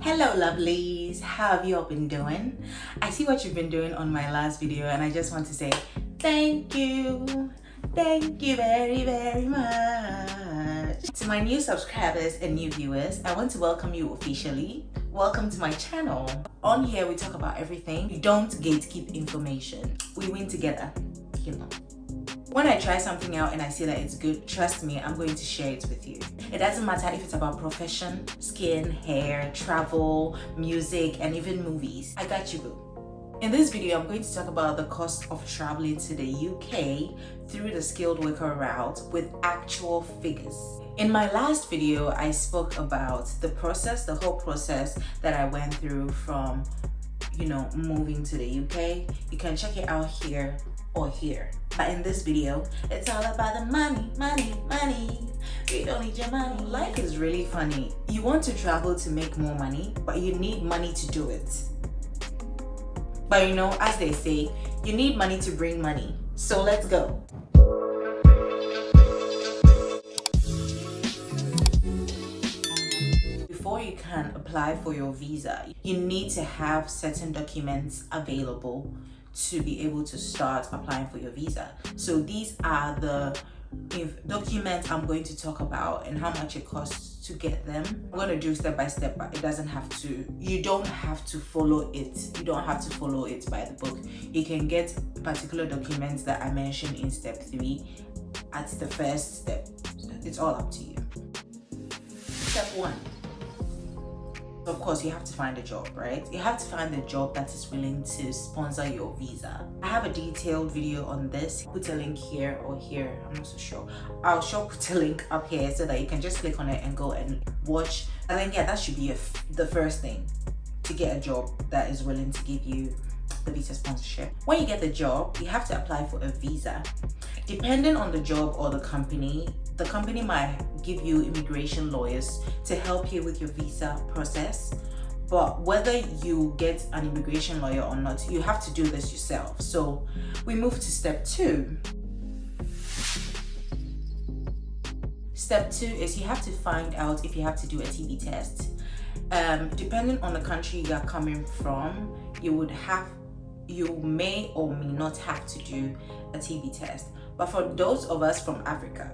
Hello lovelies, how have you all been doing? I see what you've been doing on my last video and I just want to say thank you very much. To my new subscribers and new viewers, I want to welcome you officially. Welcome to my channel. On here we talk about everything. We don't gatekeep information. We win together, you know. When I try something out and I see that it's good, trust me, I'm going to share it with you. It doesn't matter if it's about profession, skin, hair, travel, music, and even movies. I got you, boo. In this video, I'm going to talk about the cost of traveling to the UK through the skilled worker route with actual figures. In my last video, I spoke about the whole process that I went through from, moving to the UK. You can check it out here or here. But in this video, it's all about the money. We don't need your money. Life is really funny. You want to travel to make more money, but you need money to do it. But as they say, you need money to bring money. So let's go. Before you can apply for your visa, you need to have certain documents available to be able to start applying for your visa. So these are the documents I'm going to talk about and how much it costs to get them. I'm going to do step by step, but you don't have to follow it. You don't have to follow it by the book. You can get particular documents that I mentioned in step 3 at the first step. It's all up to you. Step 1. Of course, you have to find a job, right? You have to find a job that is willing to sponsor your visa. I have a detailed video on this. Put a link here or here, I'm not so sure. I'll put a link up here so that you can just click on it and go and watch. And then that should be the first thing, to get a job that is willing to give you the visa sponsorship. When you get the job, you have to apply for a visa. Depending on the job or the company might give you immigration lawyers to help you with your visa process. But whether you get an immigration lawyer or not, you have to do this yourself. So we move to step 2. Step 2 is you have to find out if you have to do a TB test. Depending on the country you are coming from, you may or may not have to do a TB test. But for those of us from Africa,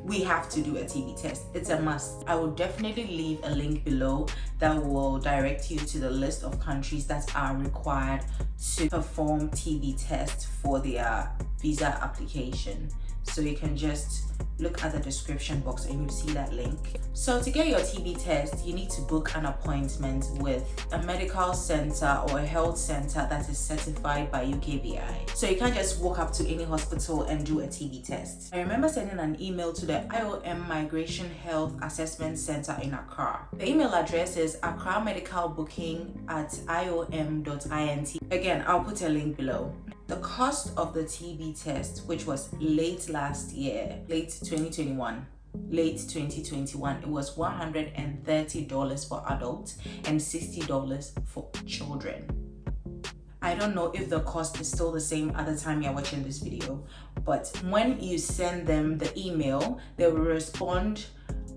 we have to do a TB test. It's a must. I will definitely leave a link below that will direct you to the list of countries that are required to perform TB tests for their visa application. So you can just look at the description box and you'll see that link. So to get your TB test, you need to book an appointment with a medical center or a health center that is certified by UKVI. So you can't just walk up to any hospital and do a TB test. I remember sending an email to the IOM Migration Health Assessment Center in Accra. The email address is accramedicalbooking@iom.int. Again, I'll put a link below. The cost of the TB test, which was late 2021, it was $130 for adults and $60 for children. I don't know if the cost is still the same at the time you're watching this video, but when you send them the email, they will respond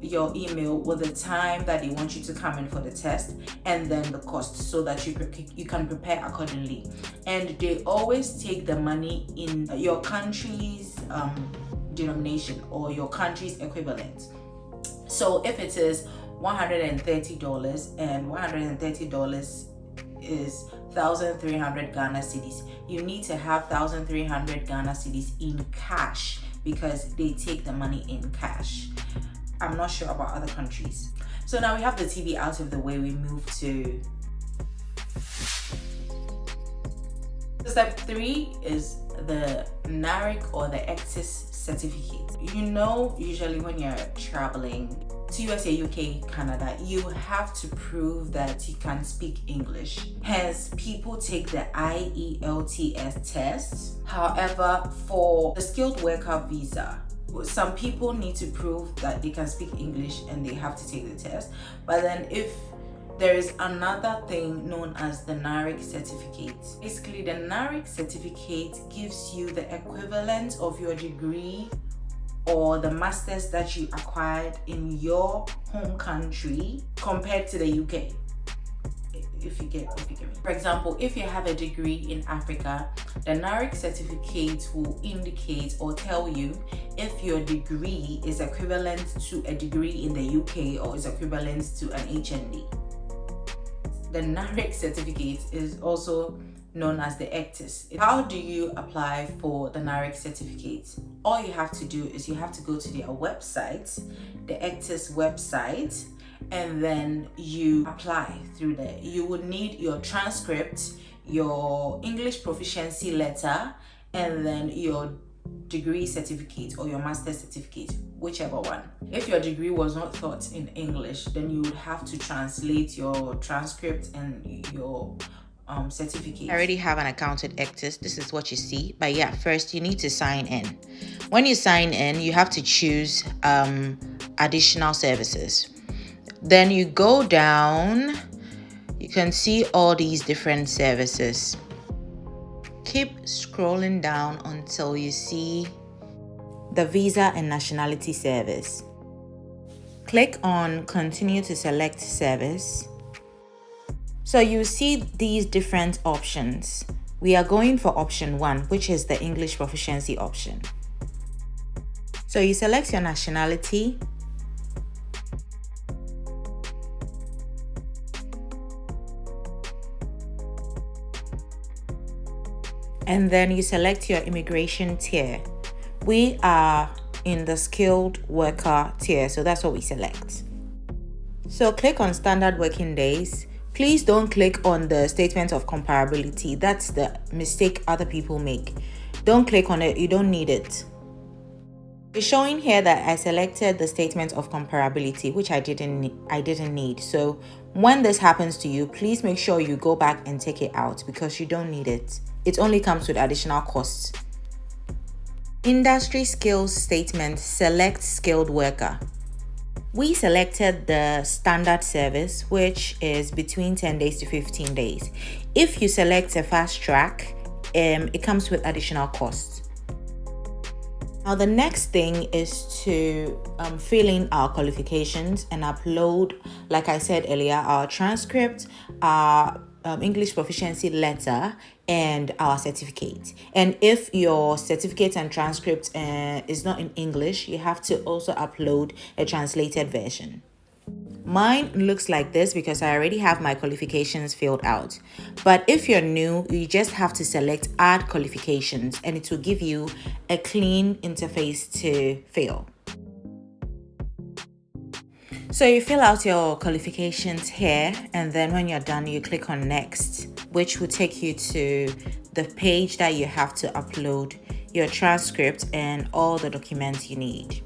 your email with the time that they want you to come in for the test and then the cost, so that you can prepare accordingly. And they always take the money in your country's denomination or your country's equivalent. So if it is $130 and $130 is 1,300 Ghana cedis, you need to have 1,300 Ghana cedis in cash because they take the money in cash. I'm not sure about other countries. So now we have the TB out of the way, we move to step 3 is the Naric or the Ecctis certificate. Usually when you're traveling to USA, UK, Canada, you have to prove that you can speak English. Hence, people take the IELTS test. However, for the skilled worker visa, some people need to prove that they can speak English and they have to take the test. But then if there is another thing known as the Naric certificate. Basically, the Naric certificate gives you the equivalent of your degree or the masters that you acquired in your home country compared to the UK. If you get me. For example, if you have a degree in Africa, the Naric certificate will indicate or tell you if your degree is equivalent to a degree in the UK or is equivalent to an HND. The Naric certificate is also known as the Ecctis. How do you apply for the Naric certificate? All you have to do is you have to go to their website, the Ecctis website, and then you apply through there. You would need your transcript, your English proficiency letter, and then your degree certificate or your master's certificate, whichever one. If your degree was not taught in English, then you would have to translate your transcript and your certificate. I already have an account at Ecctis. This is what you see. But yeah, first you need to sign in. When you sign in, you have to choose additional services. Then you go down, you can see all these different services. Keep scrolling down until you see the Visa and Nationality service. Click on Continue to select service. So you see these different options. We are going for option 1, which is the English proficiency option. So you select your nationality. And then you select your immigration tier. We are in the skilled worker tier, so that's what we select. So click on standard working days. Please don't click on the statement of comparability. That's the mistake other people make. Don't click on it, you don't need it. It's showing here that I selected the statement of comparability, which I didn't need. So when this happens to you, please make sure you go back and take it out because you don't need it. It only comes with additional costs. Industry skills statement, select skilled worker. We selected the standard service, which is between 10 days to 15 days. If you select a fast track, it comes with additional costs. Now the next thing is to fill in our qualifications and upload, like I said earlier, our transcript, our English proficiency letter, and our certificate. And if your certificate and transcript is not in English, you have to also upload a translated version. Mine looks like this because I already have my qualifications filled out. But if you're new, you just have to select add qualifications and it will give you a clean interface to fill. So you fill out your qualifications here, and then when you're done, you click on next, which will take you to the page that you have to upload your transcript and all the documents you need.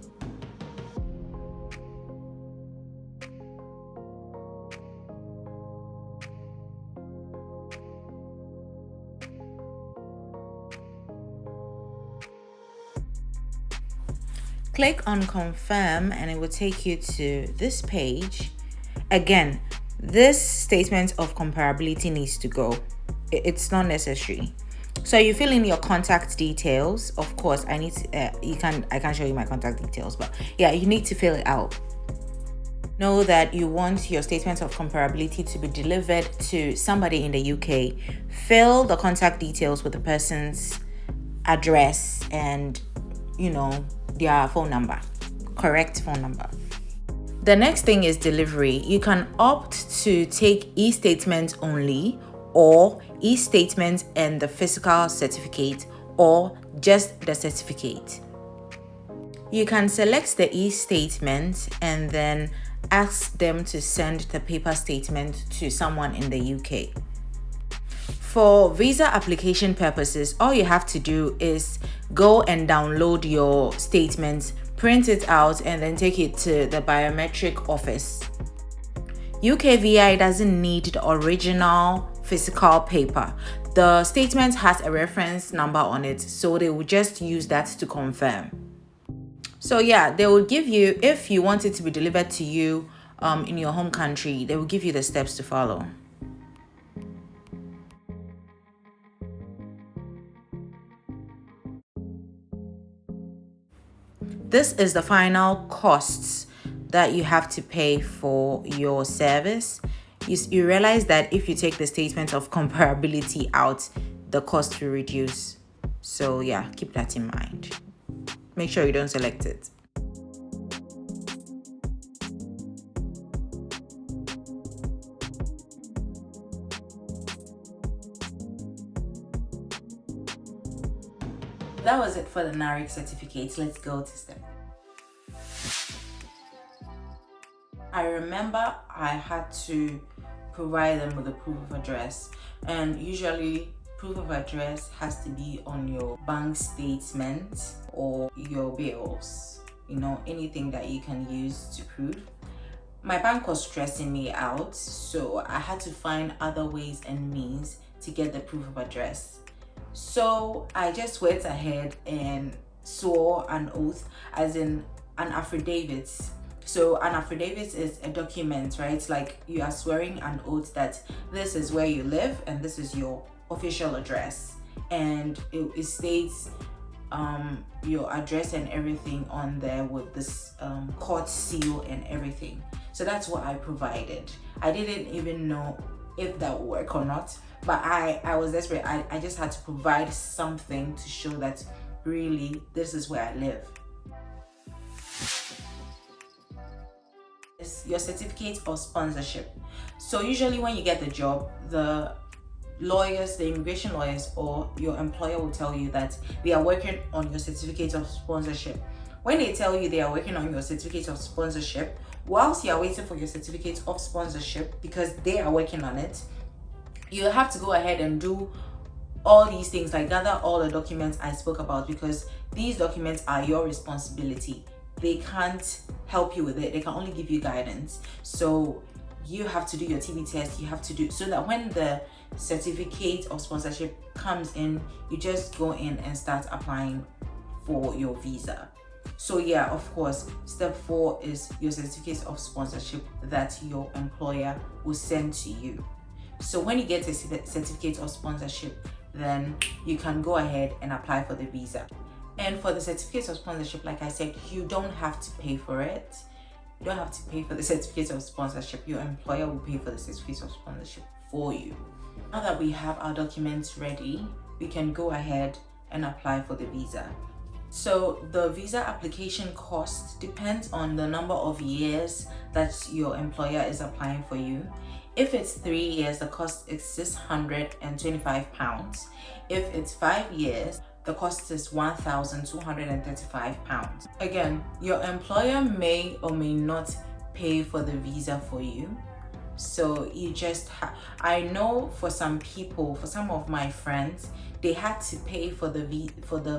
Click on confirm and it will take you to this page. Again, this statement of comparability needs to go. It's not necessary. So you fill in your contact details. Of course, I can't show you my contact details, but yeah, you need to fill it out. Know that you want your statement of comparability to be delivered to somebody in the UK. Fill the contact details with the person's address and, their phone number, correct phone number. The next thing is delivery. You can opt to take e-statement only, or e-statement and the physical certificate, or just the certificate. You can select the e-statement and then ask them to send the paper statement to someone in the UK. For visa application purposes, all you have to do is go and download your statement, print it out, and then take it to the biometric office. UK VI doesn't need the original physical paper. The statement has a reference number on it, so they will just use that to confirm. So yeah, they will give you, if you want it to be delivered to you in your home country, they will give you the steps to follow. this is the final costs that you have to pay for your service. You realize that if you take the statement of comparability out, the cost will reduce. So yeah, keep that in mind. Make sure you don't select it. That was it for the Naric certificates. Let's go to step. I remember I had to provide them with a proof of address, and usually proof of address has to be on your bank statement or your bills, anything that you can use to prove. My bank was stressing me out, so I had to find other ways and means to get the proof of address. So I just went ahead and swore an oath, as in an affidavit. So an affidavit is a document, right? Like you are swearing an oath that this is where you live and this is your official address, and it states your address and everything on there with this court seal and everything. So that's what I provided. I didn't even know if that would work or not, but I was desperate. I just had to provide something to show that really this is where I live. It's your certificate of sponsorship. So usually when you get the job, the lawyers, the immigration lawyers, or your employer will tell you that they are working on your certificate of sponsorship. When they tell you they are working on your certificate of sponsorship, whilst you are waiting for your certificate of sponsorship, because they are working on it, you have to go ahead and do all these things, like gather all the documents I spoke about, because these documents are your responsibility. They can't help you with it. They can only give you guidance. So you have to do your TB test. You have to do so that when the certificate of sponsorship comes in, you just go in and start applying for your visa. So yeah, of course, step 4 is your certificate of sponsorship that your employer will send to you. So when you get a certificate of sponsorship, then you can go ahead and apply for the visa. And for the certificate of sponsorship, like I said, you don't have to pay for it. You don't have to pay for the certificate of sponsorship. Your employer will pay for the certificate of sponsorship for you. Now that we have our documents ready, we can go ahead and apply for the visa. So the visa application cost depends on the number of years that your employer is applying for you. If it's 3 years, the cost is £625. If it's 5 years, the cost is £1,235. Again, your employer may or may not pay for the visa for you. So you just I know for some people, for some of my friends, they had to pay for the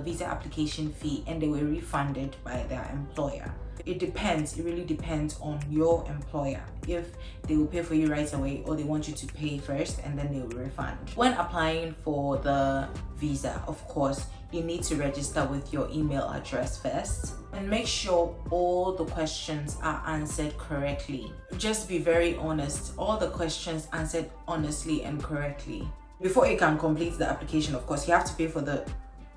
visa application fee and they were refunded by their employer. It depends. It really depends on your employer, if they will pay for you right away or they want you to pay first and then they will refund. When applying for the visa, of course, you need to register with your email address first and make sure all the questions are answered correctly. Just be very honest. All the questions answered honestly and correctly. Before you can complete the application, of course, you have to pay for the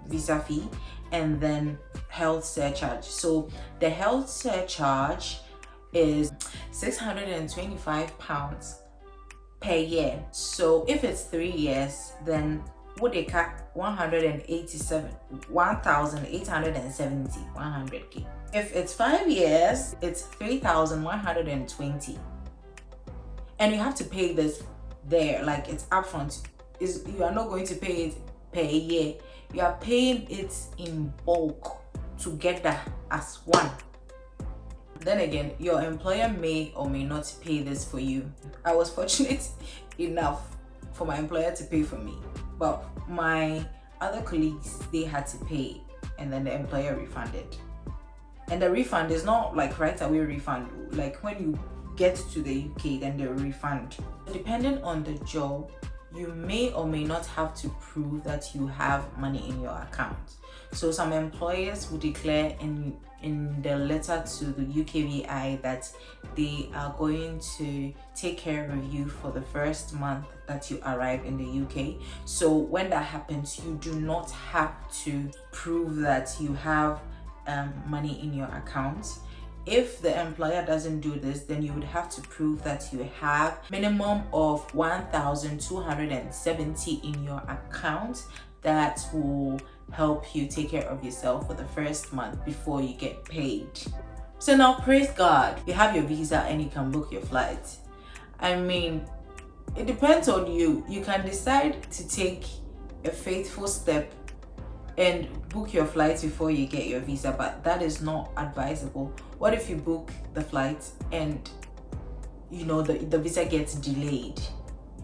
visa fee and then health surcharge. So the health surcharge is £625 per year. So if it's 3 years, then would they cut 1,870 If it's 5 years, it's 3,120, and you have to pay this there, like it's upfront. You are not going to pay it per year. You are paying it in bulk to get that as one. Then again, your employer may or may not pay this for you. I was fortunate enough for my employer to pay for me, but my other colleagues, they had to pay and then the employer refunded. And the refund is not like right away refund. Like when you get to the UK, then they'll refund. Depending on the job, you may or may not have to prove that you have money in your account. So some employers will declare in the letter to the UKVI that they are going to take care of you for the first month that you arrive in the UK. So when that happens, you do not have to prove that you have money in your account. If the employer doesn't do this, then you would have to prove that you have minimum of 1,270 in your account that will help you take care of yourself for the first month before you get paid. So now, praise God, you have your visa and you can book your flight. I mean, it depends on you. You can decide to take a faithful step and book your flight before you get your visa, but that is not advisable. What if you book the flight and the visa gets delayed?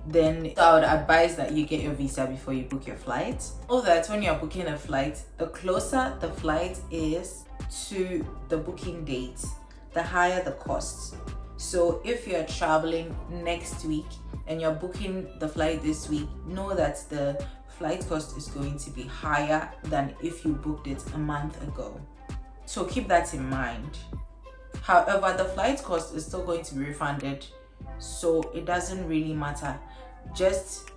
Then I would advise that you get your visa before you book your flight. Know that when you're booking a flight, the closer the flight is to the booking date, the higher the cost. So if you're traveling next week and you're booking the flight this week, know that the flight cost is going to be higher than if you booked it a month ago. So keep that in mind. However, the flight cost is still going to be refunded, so it doesn't really matter. Just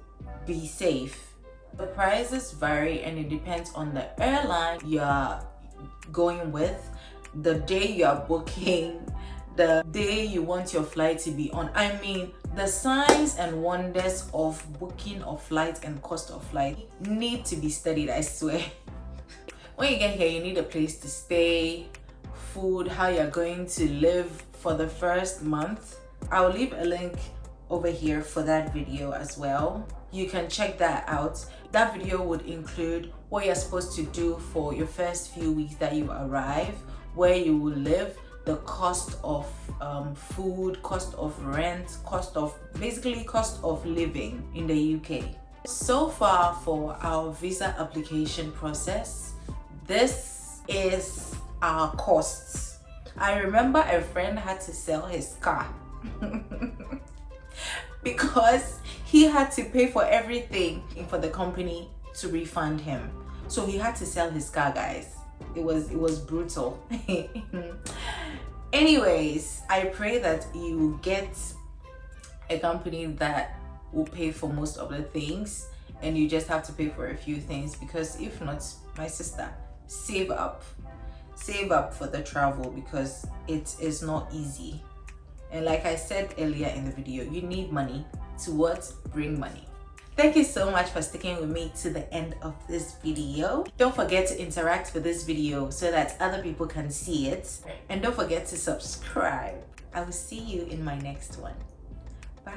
be safe. The prices vary and it depends on the airline you're going with, the day you're booking, the day you want your flight to be on. I mean, the signs and wonders of booking of flight and cost of flight need to be studied, I swear. When you get here, you need a place to stay, food, how you're going to live for the first month. I'll leave a link over here for that video as well. You can check that out. That video would include what you're supposed to do for your first few weeks that you arrive, where you will live, the cost of food, cost of rent, cost of living in the UK. So far for our visa application process, this is our costs. I remember a friend had to sell his car because he had to pay for everything for the company to refund him. So he had to sell his car, guys. It was brutal. Anyways, I pray that you get a company that will pay for most of the things and you just have to pay for a few things, because if not, my sister, save up for the travel, because it is not easy. And like I said earlier in the video, you need money to bring money. Thank you so much for sticking with me to the end of this video. Don't forget to interact with this video so that other people can see it. And don't forget to subscribe. I will see you in my next one. Bye.